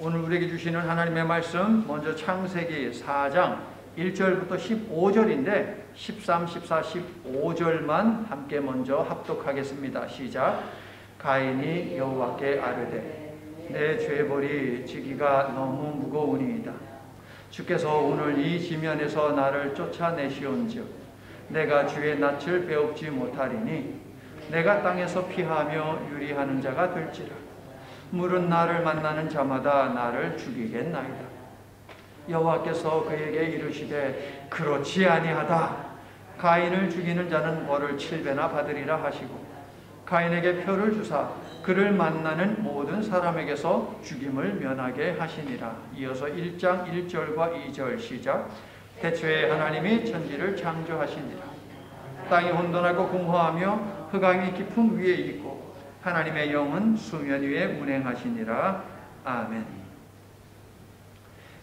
오늘 우리에게 주시는 하나님의 말씀, 먼저 창세기 4장 1절부터 15절인데 13, 14, 15절만 함께 먼저 합독하겠습니다. 시작. 가인이 여호와께 아뢰되 내 죄벌이 지기가 너무 무거우니이다. 주께서 오늘 이 지면에서 나를 쫓아내시온즉 내가 주의 낯을 배웁지 못하리니 내가 땅에서 피하며 유리하는 자가 될지라. 물은 나를 만나는 자마다 나를 죽이겠나이다. 여호와께서 그에게 이르시되 그렇지 아니하다. 가인을 죽이는 자는 벌을 7배나 받으리라 하시고 가인에게 표를 주사 그를 만나는 모든 사람에게서 죽임을 면하게 하시니라. 이어서 1장 1절과 2절 시작. 태초에 하나님이 천지를 창조하시니라. 땅이 혼돈하고 공허하며 흑암이 깊음 위에 있고 하나님의 영은 수면 위에 운행하시니라. 아멘.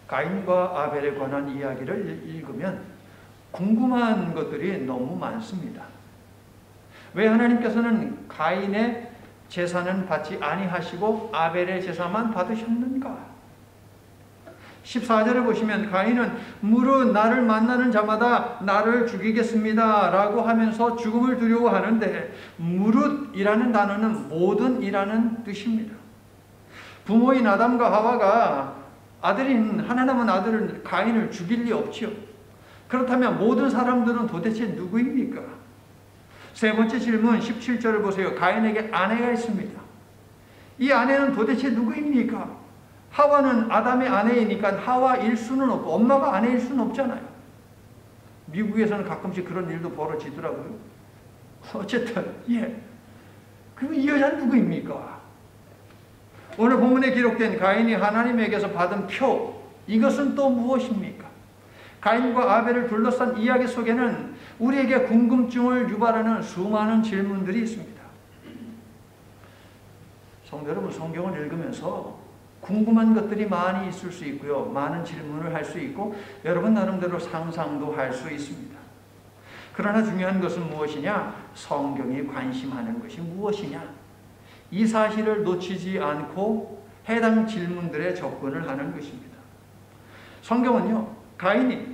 가인과 아벨에 관한 이야기를 읽으면 궁금한 것들이 너무 많습니다. 왜 하나님께서는 가인의 제사는 받지 아니하시고 아벨의 제사만 받으셨는가? 14절을 보시면 가인은 물은 나를 만나는 자마다 나를 죽이겠습니다 라고 하면서 죽음을 두려워하는데, 무릇이라는 단어는 모든 이라는 뜻입니다. 부모인 아담과 하와가 아들인 하나 남은 아들을 가인을 죽일 리 없지요. 그렇다면 모든 사람들은 도대체 누구입니까? 세 번째 질문 17절을 보세요. 가인에게 아내가 있습니다. 이 아내는 도대체 누구입니까? 하와는 아담의 아내이니까 하와일 수는 없고 엄마가 아내일 수는 없잖아요. 미국에서는 가끔씩 그런 일도 벌어지더라고요. 어쨌든 그럼 이 여자는 누구입니까? 오늘 본문에 기록된 가인이 하나님에게서 받은 표, 이것은 또 무엇입니까? 가인과 아벨을 둘러싼 이야기 속에는 우리에게 궁금증을 유발하는 수많은 질문들이 있습니다. 성도 여러분, 성경을 읽으면서 궁금한 것들이 많이 있을 수 있고요. 많은 질문을 할 수 있고 여러분 나름대로 상상도 할 수 있습니다. 그러나 중요한 것은 무엇이냐? 성경이 관심하는 것이 무엇이냐? 이 사실을 놓치지 않고 해당 질문들에 접근을 하는 것입니다. 성경은요, 가인이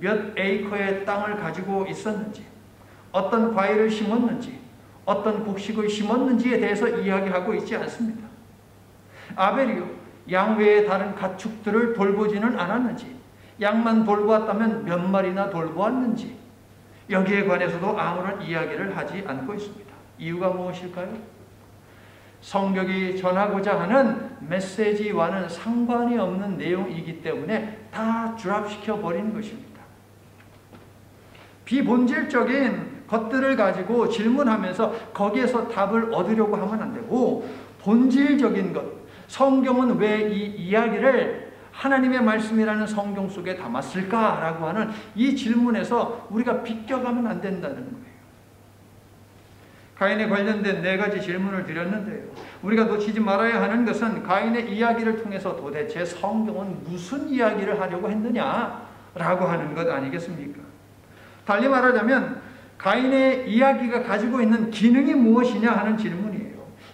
몇 에이커의 땅을 가지고 있었는지, 어떤 과일을 심었는지, 어떤 곡식을 심었는지에 대해서 이야기하고 있지 않습니다. 아벨이요, 양 외에 다른 가축들을 돌보지는 않았는지, 양만 돌보았다면 몇 마리나 돌보았는지, 여기에 관해서도 아무런 이야기를 하지 않고 있습니다. 이유가 무엇일까요? 성경이 전하고자 하는 메시지와는 상관이 없는 내용이기 때문에 다 드랍시켜 버리는 것입니다. 비본질적인 것들을 가지고 질문하면서 거기에서 답을 얻으려고 하면 안 되고, 본질적인 것, 성경은 왜 이 이야기를 하나님의 말씀이라는 성경 속에 담았을까라고 하는 이 질문에서 우리가 비껴가면 안 된다는 거예요. 가인에 관련된 4가지 질문을 드렸는데요, 우리가 놓치지 말아야 하는 것은 가인의 이야기를 통해서 도대체 성경은 무슨 이야기를 하려고 했느냐라고 하는 것 아니겠습니까? 달리 말하자면 가인의 이야기가 가지고 있는 기능이 무엇이냐 하는 질문이에요.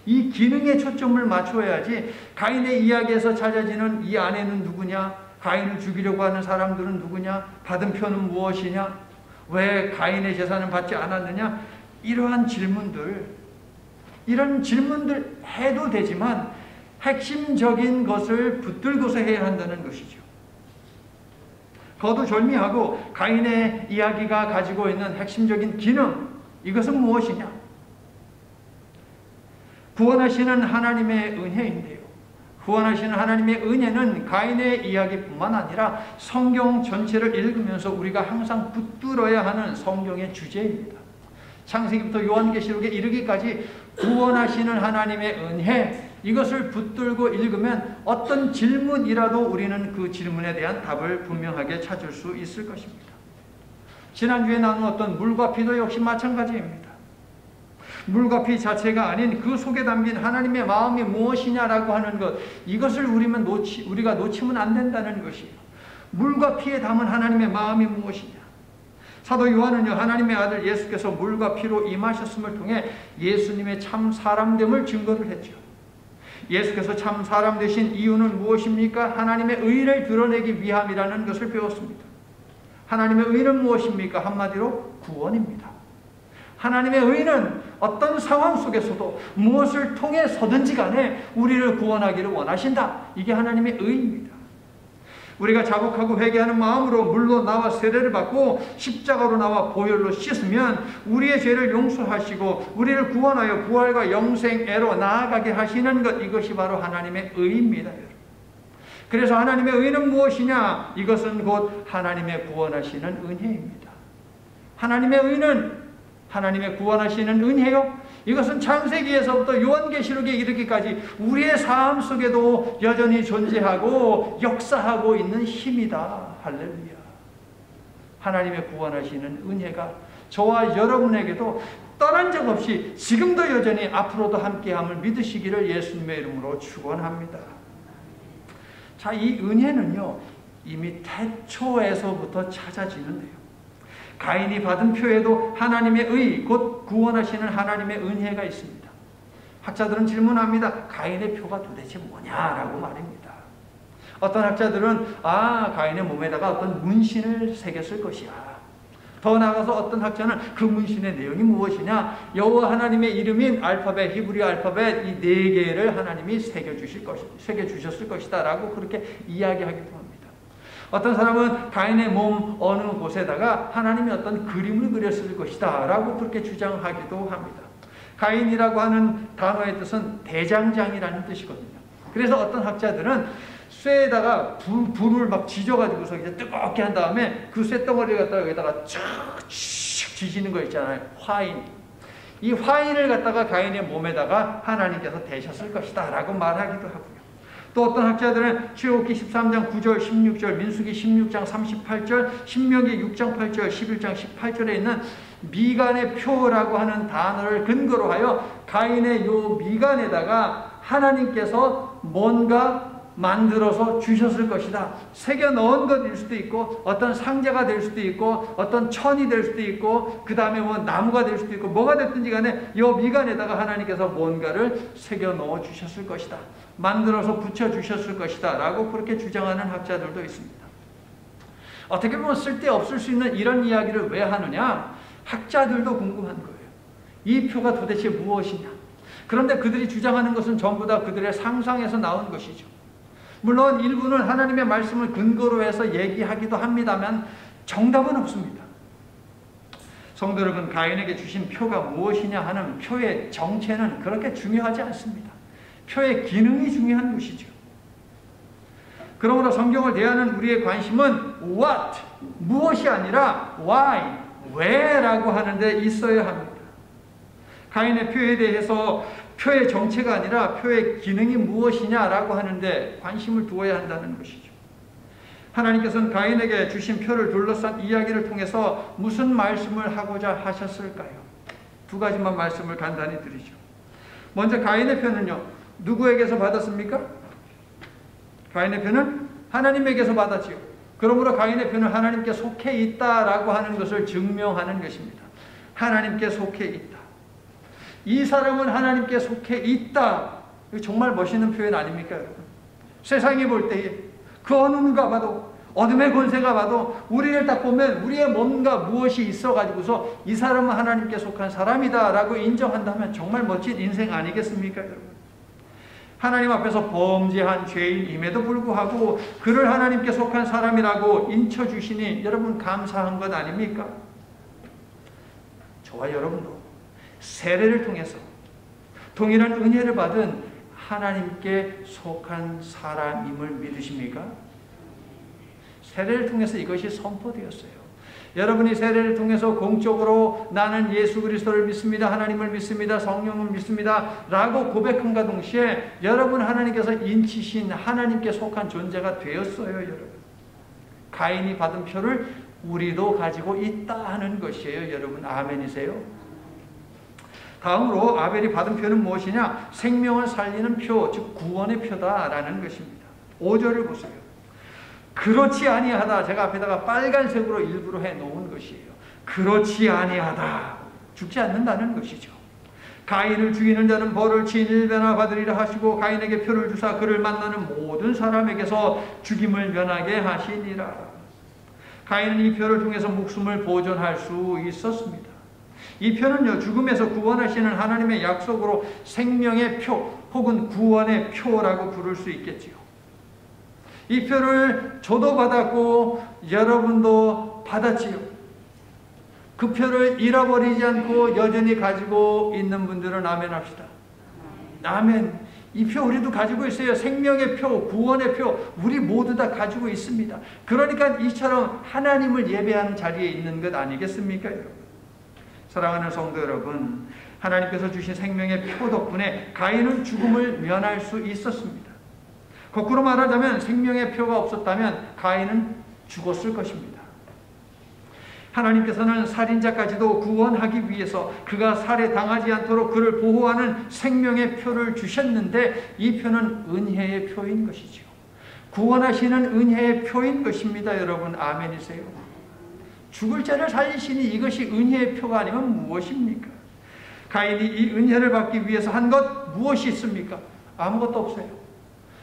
이 기능에 초점을 맞춰야지 가인의 이야기에서 찾아지는 이 아내는 누구냐, 가인을 죽이려고 하는 사람들은 누구냐, 받은 표는 무엇이냐, 왜 가인의 제사는 받지 않았느냐, 이러한 질문들, 이런 질문들 해도 되지만 핵심적인 것을 붙들고서 해야 한다는 것이죠. 거두절미하고 가인의 이야기가 가지고 있는 핵심적인 기능, 이것은 무엇이냐? 구원하시는 하나님의 은혜인데요, 구원하시는 하나님의 은혜는 가인의 이야기뿐만 아니라 성경 전체를 읽으면서 우리가 항상 붙들어야 하는 성경의 주제입니다. 창세기부터 요한계시록에 이르기까지 구원하시는 하나님의 은혜, 이것을 붙들고 읽으면 어떤 질문이라도 우리는 그 질문에 대한 답을 분명하게 찾을 수 있을 것입니다. 지난주에 나누었던 물과 피도 역시 마찬가지입니다. 물과 피 자체가 아닌 그 속에 담긴 하나님의 마음이 무엇이냐라고 하는 것, 이것을 우리가 놓치면 안 된다는 것이에요. 물과 피에 담은 하나님의 마음이 무엇이냐? 사도 요한은요, 하나님의 아들 예수께서 물과 피로 임하셨음을 통해 예수님의 참 사람됨을 증거를 했죠. 예수께서 참 사람 되신 이유는 무엇입니까? 하나님의 의를 드러내기 위함이라는 것을 배웠습니다. 하나님의 의는 무엇입니까? 한마디로 구원입니다. 하나님의 의는 어떤 상황 속에서도 무엇을 통해서든지 간에 우리를 구원하기를 원하신다. 이게 하나님의 의입니다. 우리가 자복하고 회개하는 마음으로 물로 나와 세례를 받고 십자가로 나와 보혈로 씻으면 우리의 죄를 용서하시고 우리를 구원하여 부활과 영생애로 나아가게 하시는 것, 이것이 바로 하나님의 의입니다. 그래서 하나님의 의는 무엇이냐? 이것은 곧 하나님의 구원하시는 은혜입니다. 하나님의 의는 하나님의 구원하시는 은혜요? 이것은 창세기에서부터 요한계시록에 이르기까지 우리의 삶 속에도 여전히 존재하고 역사하고 있는 힘이다. 할렐루야. 하나님의 구원하시는 은혜가 저와 여러분에게도 떠난 적 없이 지금도 여전히 앞으로도 함께함을 믿으시기를 예수님의 이름으로 축원합니다. 자, 이 은혜는요, 이미 태초에서부터 찾아지는데요. 가인이 받은 표에도 하나님의 의, 곧 구원하시는 하나님의 은혜가 있습니다. 학자들은 질문합니다. 가인의 표가 도대체 뭐냐라고 말입니다. 어떤 학자들은 가인의 몸에다가 어떤 문신을 새겼을 것이야. 더 나아가서 어떤 학자는 그 문신의 내용이 무엇이냐? 여호와 하나님의 이름인 알파벳, 히브리 알파벳 이 4개를 하나님이 새겨주셨을 것이다 라고 그렇게 이야기하기도 합니다. 어떤 사람은 가인의 몸 어느 곳에다가 하나님이 어떤 그림을 그렸을 것이다 라고 그렇게 주장하기도 합니다. 가인이라고 하는 단어의 뜻은 대장장이라는 뜻이거든요. 그래서 어떤 학자들은 쇠에다가 불을 막 지져가지고서 이제 뜨겁게 한 다음에 그 쇠덩어리를 갖다가 여기다가 쭉 지시는 거 있잖아요. 화인. 이 화인을 갖다가 가인의 몸에다가 하나님께서 대셨을 것이다 라고 말하기도 하고요. 또 어떤 학자들은 출애굽기 13장 9절 16절, 민수기 16장 38절, 신명기 6장 8절, 11장 18절에 있는 미간의 표라고 하는 단어를 근거로 하여 가인의 요 미간에다가 하나님께서 뭔가 만들어서 주셨을 것이다. 새겨 넣은 것일 수도 있고 어떤 상자가 될 수도 있고 어떤 천이 될 수도 있고 그 다음에 뭐 나무가 될 수도 있고 뭐가 됐든지 간에 이 미간에다가 하나님께서 뭔가를 새겨 넣어 주셨을 것이다. 만들어서 붙여 주셨을 것이다 라고 그렇게 주장하는 학자들도 있습니다. 어떻게 보면 쓸데없을 수 있는 이런 이야기를 왜 하느냐? 학자들도 궁금한 거예요. 이 표가 도대체 무엇이냐? 그런데 그들이 주장하는 것은 전부 다 그들의 상상에서 나온 것이죠. 물론 일부는 하나님의 말씀을 근거로 해서 얘기하기도 합니다만 정답은 없습니다. 성도 여러분, 가인에게 주신 표가 무엇이냐 하는 표의 정체는 그렇게 중요하지 않습니다. 표의 기능이 중요한 것이죠. 그러므로 성경을 대하는 우리의 관심은 what, 무엇이 아니라 why, 왜라고 하는 데 있어야 합니다. 가인의 표에 대해서 표의 정체가 아니라 표의 기능이 무엇이냐라고 하는데 관심을 두어야 한다는 것이죠. 하나님께서는 가인에게 주신 표를 둘러싼 이야기를 통해서 무슨 말씀을 하고자 하셨을까요? 2가지만 말씀을 간단히 드리죠. 먼저 가인의 표는요, 누구에게서 받았습니까? 가인의 표는 하나님에게서 받았지요. 그러므로 가인의 표는 하나님께 속해 있다라고 하는 것을 증명하는 것입니다. 하나님께 속해 있다. 이 사람은 하나님께 속해 있다. 이거 정말 멋있는 표현 아닙니까, 여러분? 세상이 볼 때에 그 어느 누가 봐도 어둠의 권세가 봐도 우리를 딱 보면 우리의 뭔가 무엇이 있어가지고서 이 사람은 하나님께 속한 사람이다 라고 인정한다면 정말 멋진 인생 아니겠습니까, 여러분? 하나님 앞에서 범죄한 죄인임에도 불구하고 그를 하나님께 속한 사람이라고 인쳐주시니 여러분 감사한 것 아닙니까? 저와 여러분도 세례를 통해서 동일한 은혜를 받은 하나님께 속한 사람임을 믿으십니까? 세례를 통해서 이것이 선포되었어요. 여러분이 세례를 통해서 공적으로 나는 예수 그리스도를 믿습니다. 하나님을 믿습니다. 성령을 믿습니다. 라고 고백함과 동시에 여러분 하나님께서 인치신 하나님께 속한 존재가 되었어요. 여러분. 가인이 받은 표를 우리도 가지고 있다 하는 것이에요. 여러분 아멘이세요? 다음으로 아벨이 받은 표는 무엇이냐? 생명을 살리는 표, 즉 구원의 표다라는 것입니다. 5절을 보세요. 그렇지 아니하다. 제가 앞에다가 빨간색으로 일부러 해놓은 것이에요. 그렇지 아니하다. 죽지 않는다는 것이죠. 가인을 죽이는 자는 벌을 진일배나 받으리라 하시고 가인에게 표를 주사 그를 만나는 모든 사람에게서 죽임을 면하게 하시니라. 가인은 이 표를 통해서 목숨을 보존할 수 있었습니다. 이 표는요, 죽음에서 구원하시는 하나님의 약속으로 생명의 표 혹은 구원의 표라고 부를 수 있겠지요. 이 표를 저도 받았고 여러분도 받았지요. 그 표를 잃어버리지 않고 여전히 가지고 있는 분들은 아멘 합시다. 아멘. 이 표 우리도 가지고 있어요. 생명의 표, 구원의 표, 우리 모두 다 가지고 있습니다. 그러니까 이처럼 하나님을 예배하는 자리에 있는 것 아니겠습니까, 여러분? 사랑하는 성도 여러분, 하나님께서 주신 생명의 표 덕분에 가인은 죽음을 면할 수 있었습니다. 거꾸로 말하자면 생명의 표가 없었다면 가인은 죽었을 것입니다. 하나님께서는 살인자까지도 구원하기 위해서 그가 살해당하지 않도록 그를 보호하는 생명의 표를 주셨는데 이 표는 은혜의 표인 것이죠. 구원하시는 은혜의 표인 것입니다. 여러분, 아멘이세요? 죽을 자를 살리시니 이것이 은혜의 표가 아니면 무엇입니까? 가인이 이 은혜를 받기 위해서 한 것 무엇이 있습니까? 아무것도 없어요.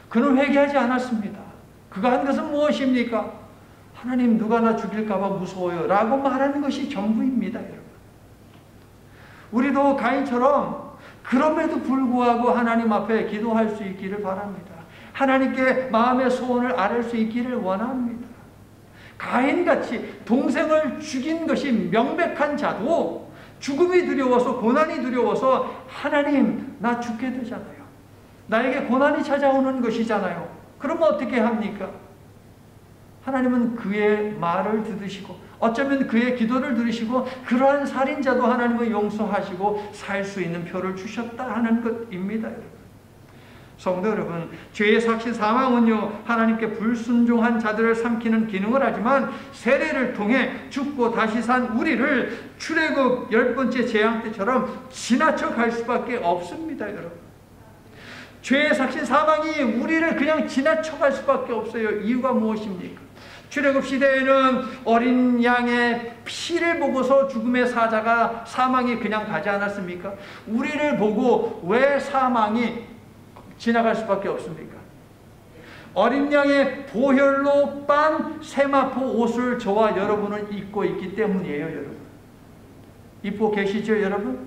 그는 회개하지 않았습니다. 그가 한 것은 무엇입니까? 하나님, 누가 나 죽일까 봐 무서워요 라고 말하는 것이 전부입니다. 여러분, 우리도 가인처럼 그럼에도 불구하고 하나님 앞에 기도할 수 있기를 바랍니다. 하나님께 마음의 소원을 아뢰 수 있기를 원합니다. 가인같이 동생을 죽인 것이 명백한 자도 죽음이 두려워서, 고난이 두려워서 하나님, 나 죽게 되잖아요. 나에게 고난이 찾아오는 것이잖아요. 그러면 어떻게 합니까? 하나님은 그의 말을 들으시고 어쩌면 그의 기도를 들으시고 그러한 살인자도 하나님은 용서하시고 살 수 있는 표를 주셨다 하는 것입니다. 여러분. 성도 여러분, 죄의 삭신 사망은요, 하나님께 불순종한 자들을 삼키는 기능을 하지만 세례를 통해 죽고 다시 산 우리를 출애굽 10번째 재앙 때처럼 지나쳐 갈 수밖에 없습니다. 여러분, 죄의 삭신 사망이 우리를 그냥 지나쳐 갈 수밖에 없어요. 이유가 무엇입니까? 출애굽 시대에는 어린 양의 피를 보고서 죽음의 사망이 그냥 가지 않았습니까? 우리를 보고 왜 사망이 지나갈 수밖에 없습니까? 어린 양의 보혈로 빤 세마포 옷을 저와 여러분은 입고 있기 때문이에요. 여러분, 입고 계시죠? 여러분,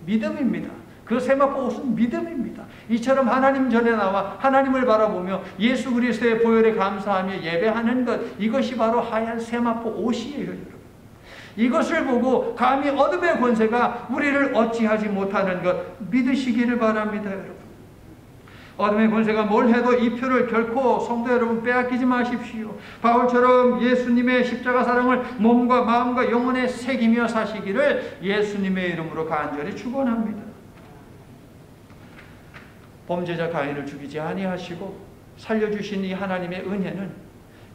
믿음입니다. 그 세마포 옷은 믿음입니다. 이처럼 하나님 전에 나와 하나님을 바라보며 예수 그리스도의 보혈에 감사하며 예배하는 것, 이것이 바로 하얀 세마포 옷이에요. 여러분, 이것을 보고 감히 어둠의 권세가 우리를 어찌하지 못하는 것 믿으시기를 바랍니다. 여러분, 어둠의 권세가 뭘 해도 이 표를 결코 성도 여러분 빼앗기지 마십시오. 바울처럼 예수님의 십자가 사랑을 몸과 마음과 영혼에 새기며 사시기를 예수님의 이름으로 간절히 축원합니다. 범죄자 가인을 죽이지 아니하시고 살려주신 이 하나님의 은혜는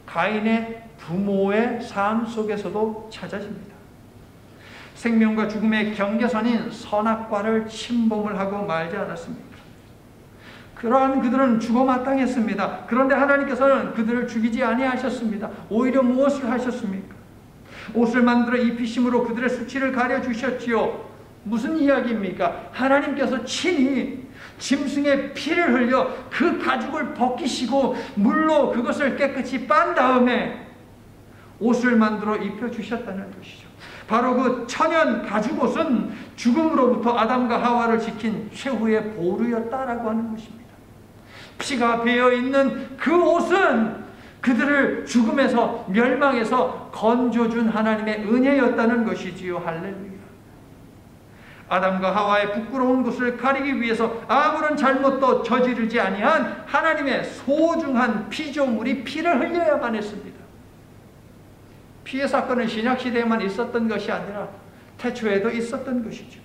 가인의 부모의 삶 속에서도 찾아집니다. 생명과 죽음의 경계선인 선악과를 침범을 하고 말지 않았습니까? 그러한 그들은 죽어 마땅했습니다. 그런데 하나님께서는 그들을 죽이지 아니하셨습니다. 오히려 무엇을 하셨습니까? 옷을 만들어 입히심으로 그들의 수치를 가려주셨지요. 무슨 이야기입니까? 하나님께서 친히 짐승의 피를 흘려 그 가죽을 벗기시고 물로 그것을 깨끗이 빤 다음에 옷을 만들어 입혀주셨다는 것이죠. 바로 그 천연 가죽옷은 죽음으로부터 아담과 하와를 지킨 최후의 보루였다라고 하는 것입니다. 피가 배어있는 그 옷은 그들을 죽음에서 멸망에서 건져준 하나님의 은혜였다는 것이지요. 할렐루야. 아담과 하와의 부끄러운 것을 가리기 위해서 아무런 잘못도 저지르지 아니한 하나님의 소중한 피조물이 피를 흘려야만 했습니다. 피해 사건은 신약시대에만 있었던 것이 아니라 태초에도 있었던 것이죠.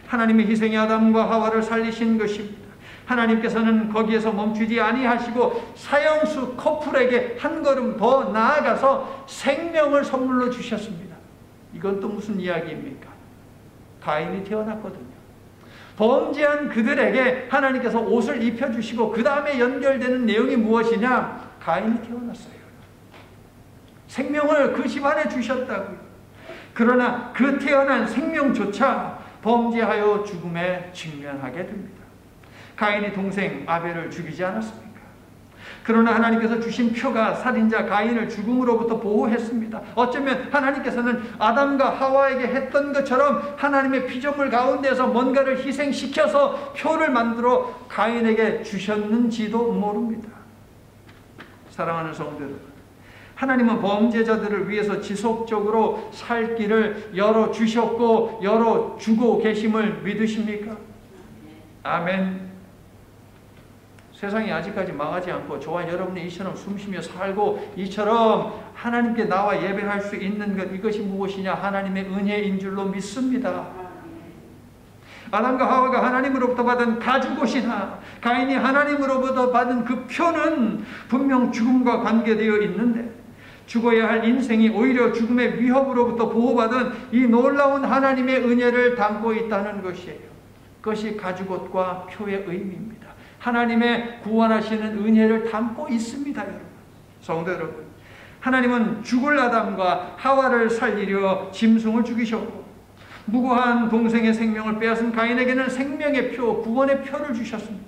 하나님의 희생이 아담과 하와를 살리신 것입니다. 하나님께서는 거기에서 멈추지 아니하시고 사형수 커플에게 한 걸음 더 나아가서 생명을 선물로 주셨습니다. 이건 또 무슨 이야기입니까? 가인이 태어났거든요. 범죄한 그들에게 하나님께서 옷을 입혀주시고 그 다음에 연결되는 내용이 무엇이냐? 가인이 태어났어요. 생명을 그 집안에 주셨다고요. 그러나 그 태어난 생명조차 범죄하여 죽음에 직면하게 됩니다. 가인이 동생 아벨을 죽이지 않았습니까? 그러나 하나님께서 주신 표가 살인자 가인을 죽음으로부터 보호했습니다. 어쩌면 하나님께서는 아담과 하와에게 했던 것처럼 하나님의 피조물 가운데서 뭔가를 희생시켜서 표를 만들어 가인에게 주셨는지도 모릅니다. 사랑하는 성도 여러분, 하나님은 범죄자들을 위해서 지속적으로 살 길을 열어주셨고 열어주고 계심을 믿으십니까? 아멘. 세상이 아직까지 망하지 않고 저와 여러분이 이처럼 숨쉬며 살고 이처럼 하나님께 나와 예배할 수 있는 것, 이것이 무엇이냐? 하나님의 은혜인 줄로 믿습니다. 아담과 하와가 하나님으로부터 받은 가죽옷이나 가인이 하나님으로부터 받은 그 표는 분명 죽음과 관계되어 있는데, 죽어야 할 인생이 오히려 죽음의 위협으로부터 보호받은 이 놀라운 하나님의 은혜를 담고 있다는 것이에요. 그것이 가죽옷과 표의 의미입니다. 하나님의 구원하시는 은혜를 담고 있습니다, 여러분. 성도 여러분, 하나님은 죽을 아담과 하와를 살리려 짐승을 죽이셨고, 무고한 동생의 생명을 빼앗은 가인에게는 생명의 표, 구원의 표를 주셨습니다.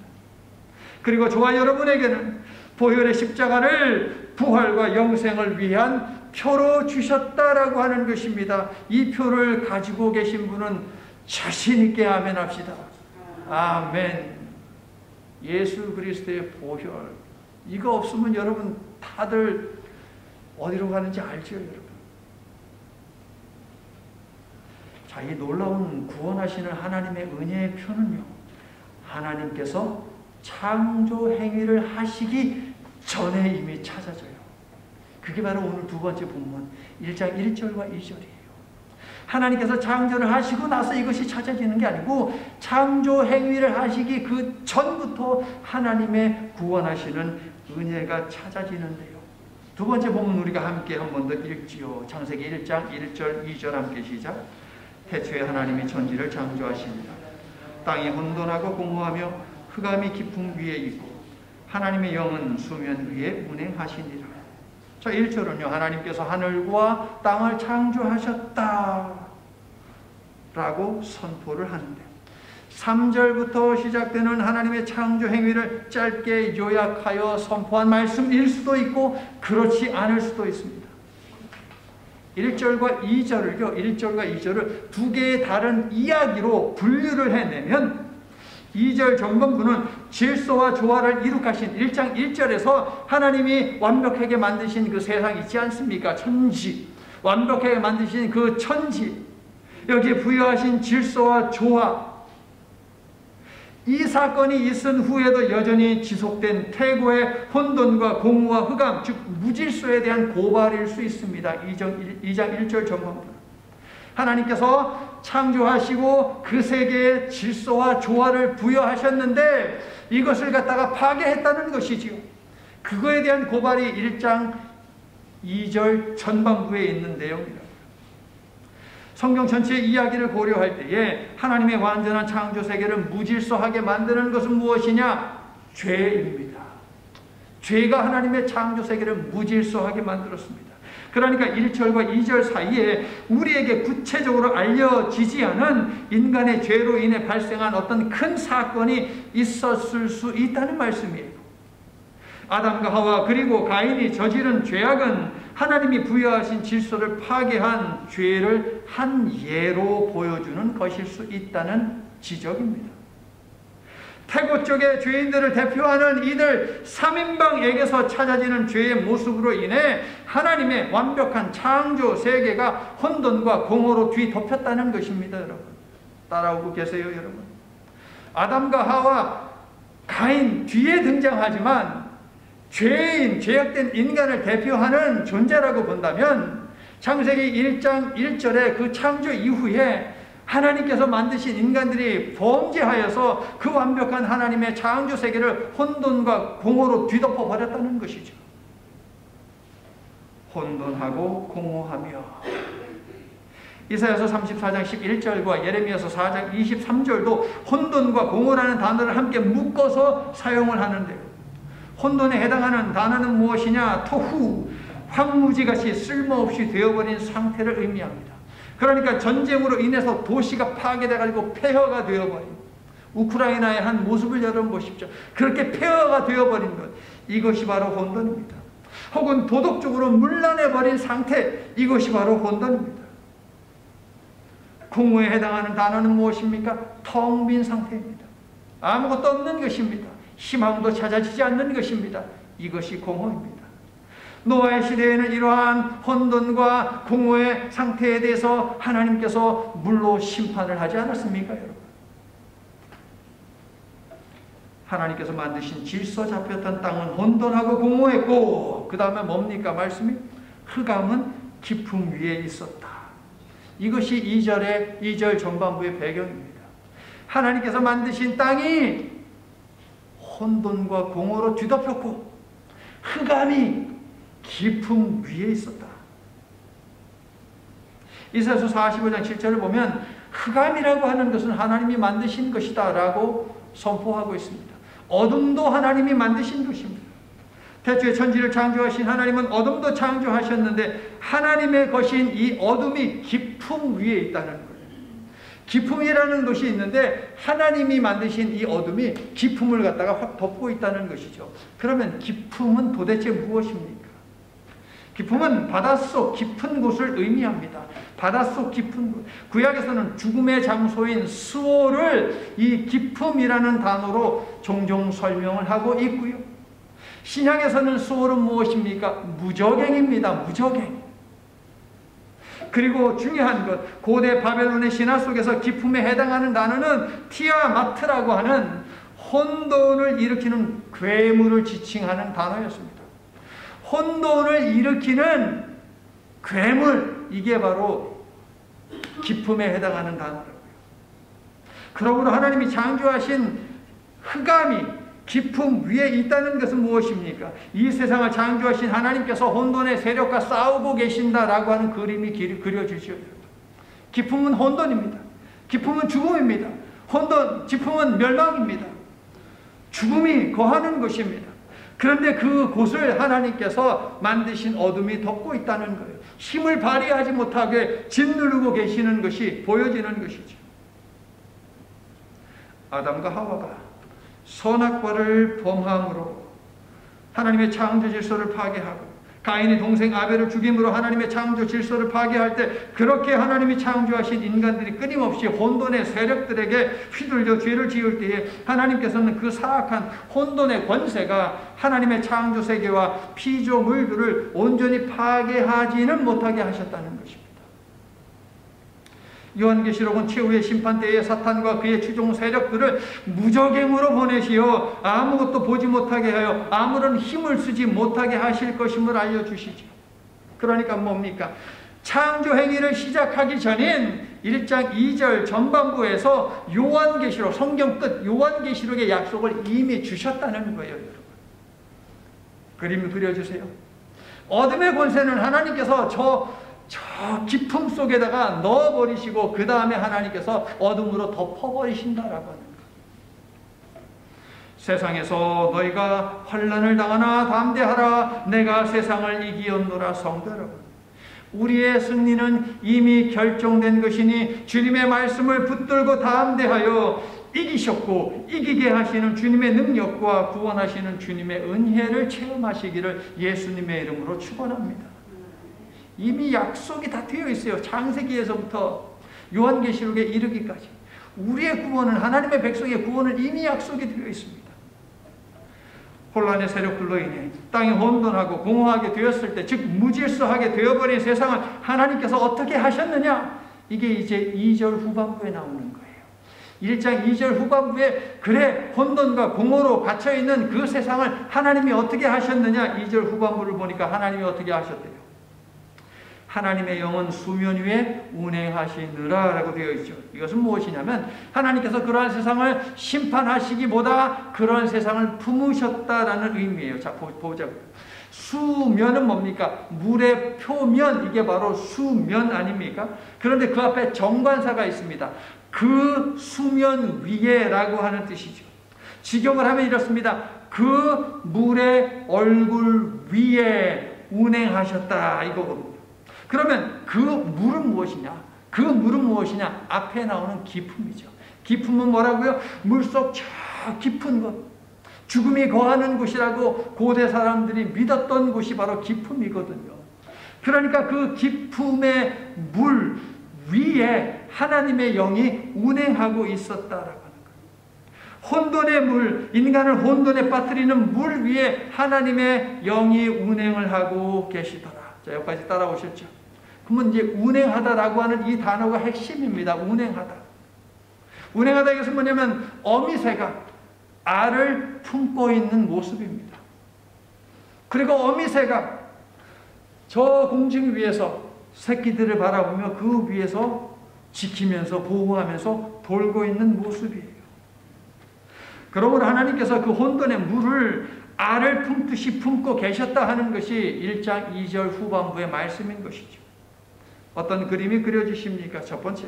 그리고 저와 여러분에게는 보혈의 십자가를 부활과 영생을 위한 표로 주셨다라고 하는 것입니다. 이 표를 가지고 계신 분은 자신 있게 아멘 합시다. 아멘. 예수 그리스도의 보혈, 이거 없으면 여러분 다들 어디로 가는지 알죠, 여러분? 자, 이 놀라운 구원하시는 하나님의 은혜의 표는요, 하나님께서 창조 행위를 하시기 전에 이미 찾아져요. 그게 바로 오늘 두 번째 본문 1장 1절과 2절이에요. 하나님께서 창조를 하시고 나서 이것이 찾아지는 게 아니고 창조 행위를 하시기 그 전부터 하나님의 구원하시는 은혜가 찾아지는데요. 두 번째 본문 우리가 함께 한 번 더 읽지요. 창세기 1장 1절 2절 함께 시작. 태초에 하나님이 천지를 창조하십니다. 땅이 혼돈하고 공허하며 흑암이 깊음 위에 있고 하나님의 영은 수면 위에 운행하시니라. 자, 1절은요, 하나님께서 하늘과 땅을 창조하셨다 라고 선포를 하는데, 3절부터 시작되는 하나님의 창조 행위를 짧게 요약하여 선포한 말씀일 수도 있고 그렇지 않을 수도 있습니다. 1절과 2절을 두 개의 다른 이야기로 분류를 해내면 2절 전반부는 질서와 조화를 이룩하신 1장 1절에서 하나님이 완벽하게 만드신 그 세상 있지 않습니까? 천지. 완벽하게 만드신 그 천지. 여기에 부여하신 질서와 조화. 이 사건이 있은 후에도 여전히 지속된 태고의 혼돈과 공허와 흑암, 즉 무질서에 대한 고발일 수 있습니다. 2장 1절 전반부는. 하나님께서 창조하시고 그 세계에 질서와 조화를 부여하셨는데 이것을 갖다가 파괴했다는 것이지요. 그거에 대한 고발이 1장 2절 전반부에 있는 내용입니다. 성경 전체의 이야기를 고려할 때에 하나님의 완전한 창조 세계를 무질서하게 만드는 것은 무엇이냐? 죄입니다. 죄가 하나님의 창조 세계를 무질서하게 만들었습니다. 그러니까 1절과 2절 사이에 우리에게 구체적으로 알려지지 않은 인간의 죄로 인해 발생한 어떤 큰 사건이 있었을 수 있다는 말씀이에요. 아담과 하와 그리고 가인이 저지른 죄악은 하나님이 부여하신 질서를 파괴한 죄를 한 예로 보여주는 것일 수 있다는 지적입니다. 태고 쪽의 죄인들을 대표하는 이들 3인방에게서 찾아지는 죄의 모습으로 인해 하나님의 완벽한 창조 세계가 혼돈과 공허로 뒤덮였다는 것입니다. 여러분, 따라오고 계세요, 여러분? 아담과 하와, 가인 뒤에 등장하지만 죄인, 죄악된 인간을 대표하는 존재라고 본다면 창세기 1장 1절의 그 창조 이후에 하나님께서 만드신 인간들이 범죄하여서 그 완벽한 하나님의 창조 세계를 혼돈과 공허로 뒤덮어 버렸다는 것이죠. 혼돈하고 공허하며. 이사야서 34장 11절과 예레미야서 4장 23절도 혼돈과 공허라는 단어를 함께 묶어서 사용을 하는데요. 혼돈에 해당하는 단어는 무엇이냐? 토후, 황무지같이 쓸모없이 되어버린 상태를 의미합니다. 그러니까 전쟁으로 인해서 도시가 파괴돼가지고 폐허가 되어버린 우크라이나의 한 모습을 여러분 보십시오. 그렇게 폐허가 되어버린 것, 이것이 바로 혼돈입니다. 혹은 도덕적으로 문란해버린 상태, 이것이 바로 혼돈입니다. 공허에 해당하는 단어는 무엇입니까? 텅 빈 상태입니다. 아무것도 없는 것입니다. 희망도 찾아지지 않는 것입니다. 이것이 공허입니다. 노아의 시대에는 이러한 혼돈과 공허의 상태에 대해서 하나님께서 물로 심판을 하지 않았습니까, 여러분? 하나님께서 만드신 질서 잡혔던 땅은 혼돈하고 공허했고, 그 다음에 뭡니까? 말씀이 흑암은 깊음 위에 있었다. 이것이 2절 전반부의 배경입니다. 하나님께서 만드신 땅이 혼돈과 공허로 뒤덮였고 흑암이 깊음 위에 있었다. 이사야서 45장 7절을 보면 흑암이라고 하는 것은 하나님이 만드신 것이다 라고 선포하고 있습니다. 어둠도 하나님이 만드신 것입니다. 태초에 천지를 창조하신 하나님은 어둠도 창조하셨는데 하나님의 것인 이 어둠이 깊음 위에 있다는 거예요. 깊음이라는 것이 있는데 하나님이 만드신 이 어둠이 깊음을 갖다가 확 덮고 있다는 것이죠. 그러면 깊음은 도대체 무엇입니까? 깊음은 바닷속 깊은 곳을 의미합니다. 바닷속 깊은 곳. 구약에서는 죽음의 장소인 수오를 이 깊음이라는 단어로 종종 설명을 하고 있고요. 신약에서는 수오는 무엇입니까? 무저갱입니다. 무저갱. 그리고 중요한 것, 고대 바벨론의 신화 속에서 깊음에 해당하는 단어는 티아마트라고 하는 혼돈을 일으키는 괴물을 지칭하는 단어였습니다. 혼돈을 일으키는 괴물, 이게 바로 깊음에 해당하는 단어라고요. 그러므로 하나님이 창조하신 흑암이 깊음 위에 있다는 것은 무엇입니까? 이 세상을 창조하신 하나님께서 혼돈의 세력과 싸우고 계신다라고 하는 그림이 그려지죠. 깊음은 혼돈입니다. 깊음은 죽음입니다. 깊음은 멸망입니다. 죽음이 거하는 것입니다. 그런데 그곳을 하나님께서 만드신 어둠이 덮고 있다는 거예요. 힘을 발휘하지 못하게 짓누르고 계시는 것이 보여지는 것이죠. 아담과 하와가 선악과를 범함으로 하나님의 창조 질서를 파괴하고 가인이 동생 아벨을 죽임으로 하나님의 창조 질서를 파괴할 때 그렇게 하나님이 창조하신 인간들이 끊임없이 혼돈의 세력들에게 휘둘려 죄를 지을 때에 하나님께서는 그 사악한 혼돈의 권세가 하나님의 창조 세계와 피조물들을 온전히 파괴하지는 못하게 하셨다는 것입니다. 요한계시록은 최후의 심판 때에 사탄과 그의 추종 세력들을 무저갱으로 보내시어 아무것도 보지 못하게 하여 아무런 힘을 쓰지 못하게 하실 것임을 알려주시죠. 그러니까 뭡니까? 창조 행위를 시작하기 전인 1장 2절 전반부에서 요한계시록, 성경 끝 요한계시록의 약속을 이미 주셨다는 거예요. 여러분, 그림 그려주세요. 어둠의 권세는 하나님께서 저 깊음 속에다가 넣어버리시고 그 다음에 하나님께서 어둠으로 덮어버리신다라고 하는 거예요. 세상에서 너희가 환난을 당하나 담대하라. 내가 세상을 이기었노라. 성도 여러분, 우리의 승리는 이미 결정된 것이니 주님의 말씀을 붙들고 담대하여 이기셨고 이기게 하시는 주님의 능력과 구원하시는 주님의 은혜를 체험하시기를 예수님의 이름으로 축원합니다. 이미 약속이 다 되어 있어요. 창세기에서부터 요한계시록에 이르기까지 우리의 구원은, 하나님의 백성의 구원은 이미 약속이 되어 있습니다. 혼란의 세력들로 인해 땅이 혼돈하고 공허하게 되었을 때, 즉 무질서하게 되어버린 세상을 하나님께서 어떻게 하셨느냐? 이게 이제 2절 후반부에 나오는 거예요. 1장 2절 후반부에 그래 혼돈과 공허로 갇혀있는 그 세상을 하나님이 어떻게 하셨느냐? 2절 후반부를 보니까 하나님이 어떻게 하셨대요? 하나님의 영은 수면 위에 운행하시느라 라고 되어 있죠. 이것은 무엇이냐면 하나님께서 그러한 세상을 심판하시기보다 그러한 세상을 품으셨다라는 의미예요. 자, 보자고요. 수면은 뭡니까? 물의 표면, 이게 바로 수면 아닙니까? 그런데 그 앞에 정관사가 있습니다. 그 수면 위에 라고 하는 뜻이죠. 직역을 하면 이렇습니다. 그 물의 얼굴 위에 운행하셨다, 이거거든요. 그러면 그 물은 무엇이냐? 그 물은 무엇이냐? 앞에 나오는 기품이죠. 기품은 뭐라고요? 물속 저 깊은 곳, 죽음이 거하는 곳이라고 고대 사람들이 믿었던 곳이 바로 기품이거든요. 그러니까 그 기품의 물 위에 하나님의 영이 운행하고 있었다라고 하는 거예요. 혼돈의 물, 인간을 혼돈에 빠뜨리는 물 위에 하나님의 영이 운행을 하고 계시더라. 자, 여기까지 따라오셨죠? 그러면 이제 운행하다라고 하는 이 단어가 핵심입니다. 운행하다. 운행하다 이것은 뭐냐면 어미새가 알을 품고 있는 모습입니다. 그리고 어미새가 저 공중 위에서 새끼들을 바라보며 그 위에서 지키면서 보호하면서 돌고 있는 모습이에요. 그러므로 하나님께서 그 혼돈의 물을 알을 품듯이 품고 계셨다 하는 것이 1장 2절 후반부의 말씀인 것이죠. 어떤 그림이 그려지십니까? 첫 번째,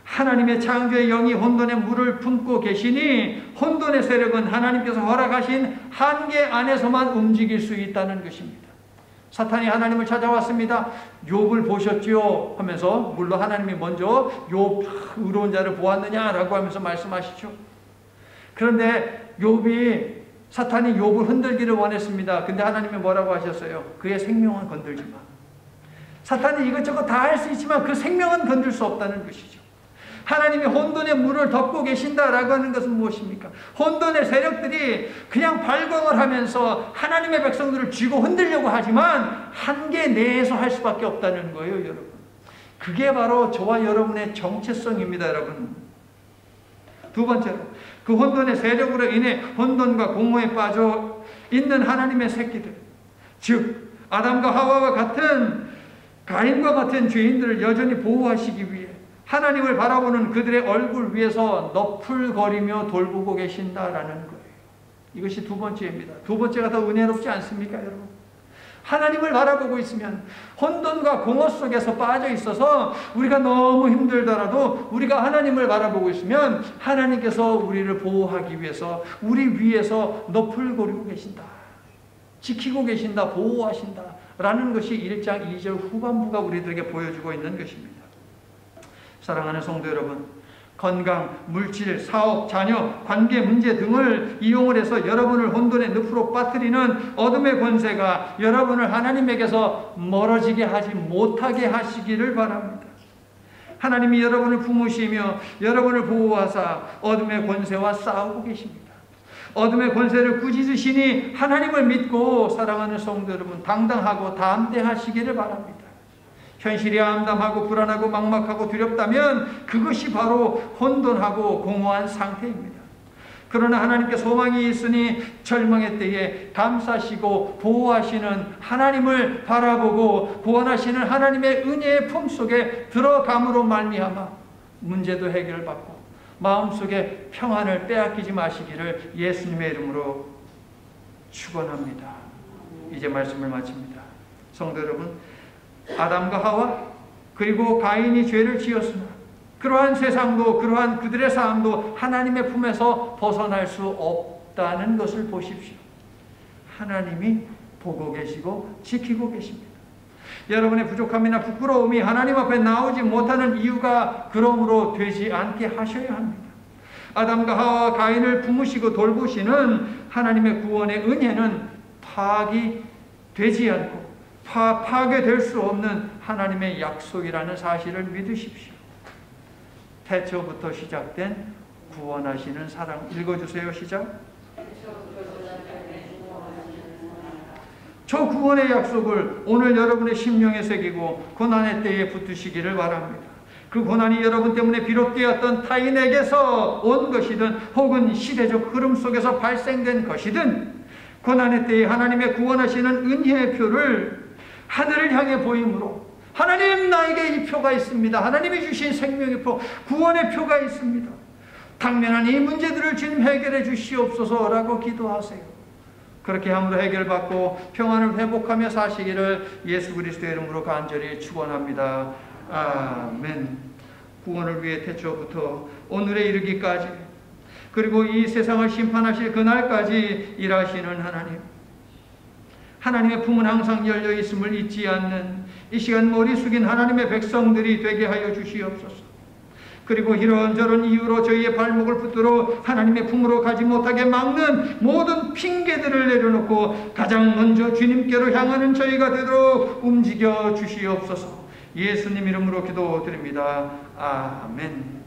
하나님의 창조의 영이 혼돈의 물을 품고 계시니 혼돈의 세력은 하나님께서 허락하신 한계 안에서만 움직일 수 있다는 것입니다. 사탄이 하나님을 찾아왔습니다. 욥을 보셨지요? 하면서, 물론 하나님이 먼저 욥 의로운 자를 보았느냐라고 하면서 말씀하시죠. 그런데 사탄이 욥을 흔들기를 원했습니다. 근데 하나님이 뭐라고 하셨어요? 그의 생명은 건들지 마. 사탄이 이것저것 다 할 수 있지만 그 생명은 건들 수 없다는 것이죠. 하나님이 혼돈의 물을 덮고 계신다라고 하는 것은 무엇입니까? 혼돈의 세력들이 그냥 발광을 하면서 하나님의 백성들을 쥐고 흔들려고 하지만 한계 내에서 할 수밖에 없다는 거예요, 여러분. 그게 바로 저와 여러분의 정체성입니다, 여러분. 두 번째로, 그 혼돈의 세력으로 인해 혼돈과 공허에 빠져 있는 하나님의 새끼들, 즉 아담과 하와와 같은 가인과 같은 죄인들을 여전히 보호하시기 위해 하나님을 바라보는 그들의 얼굴 위에서 너풀거리며 돌보고 계신다라는 거예요. 이것이 두 번째입니다. 두 번째가 더 은혜롭지 않습니까, 여러분? 하나님을 바라보고 있으면 혼돈과 공허 속에서 빠져 있어서 우리가 너무 힘들더라도 우리가 하나님을 바라보고 있으면 하나님께서 우리를 보호하기 위해서 우리 위에서 너풀거리고 계신다. 지키고 계신다. 보호하신다. 라는 것이 1장 2절 후반부가 우리들에게 보여주고 있는 것입니다. 사랑하는 성도 여러분, 건강, 물질, 사업, 자녀, 관계 문제 등을 이용을 해서 여러분을 혼돈의 늪으로 빠뜨리는 어둠의 권세가 여러분을 하나님에게서 멀어지게 하지 못하게 하시기를 바랍니다. 하나님이 여러분을 품으시며 여러분을 보호하사 어둠의 권세와 싸우고 계십니다. 어둠의 권세를 꾸짖으시니 하나님을 믿고 사랑하는 성도 여러분, 당당하고 담대하시기를 바랍니다. 현실이 암담하고 불안하고 막막하고 두렵다면 그것이 바로 혼돈하고 공허한 상태입니다. 그러나 하나님께 소망이 있으니 절망의 때에 감싸시고 보호하시는 하나님을 바라보고 구원하시는 하나님의 은혜의 품속에 들어감으로 말미암아 문제도 해결받고 마음속에 평안을 빼앗기지 마시기를 예수님의 이름으로 축원합니다. 이제 말씀을 마칩니다. 성도 여러분, 아담과 하와 그리고 가인이 죄를 지었으나 그러한 세상도 그러한 그들의 삶도 하나님의 품에서 벗어날 수 없다는 것을 보십시오. 하나님이 보고 계시고 지키고 계십니다. 여러분의 부족함이나 부끄러움이 하나님 앞에 나오지 못하는 이유가 그러므로 되지 않게 하셔야 합니다. 아담과 하와 가인을 품으시고 돌보시는 하나님의 구원의 은혜는 파악이 되지 않고 파괴될 수 없는 하나님의 약속이라는 사실을 믿으십시오. 태초부터 시작된 구원하시는 사랑. 읽어주세요. 시작. 저 구원의 약속을 오늘 여러분의 심령에 새기고 고난의 때에 붙드시기를 바랍니다. 그 고난이 여러분 때문에 비롯되었던 타인에게서 온 것이든 혹은 시대적 흐름 속에서 발생된 것이든 고난의 때에 하나님의 구원하시는 은혜의 표를 하늘을 향해 보임으로 하나님, 나에게 이 표가 있습니다. 하나님이 주신 생명의 표, 구원의 표가 있습니다. 당면한 이 문제들을 지금 해결해 주시옵소서라고 기도하세요. 그렇게 함으로 해결받고 평안을 회복하며 사시기를 예수 그리스도의 이름으로 간절히 축원합니다. 아멘. 구원을 위해 태초부터 오늘에 이르기까지 그리고 이 세상을 심판하실 그날까지 일하시는 하나님, 하나님의 품은 항상 열려 있음을 잊지 않는 이 시간 머리 숙인 하나님의 백성들이 되게 하여 주시옵소서. 그리고 이런저런 이유로 저희의 발목을 붙들어 하나님의 품으로 가지 못하게 막는 모든 핑계들을 내려놓고 가장 먼저 주님께로 향하는 저희가 되도록 움직여 주시옵소서. 예수님 이름으로 기도드립니다. 아멘.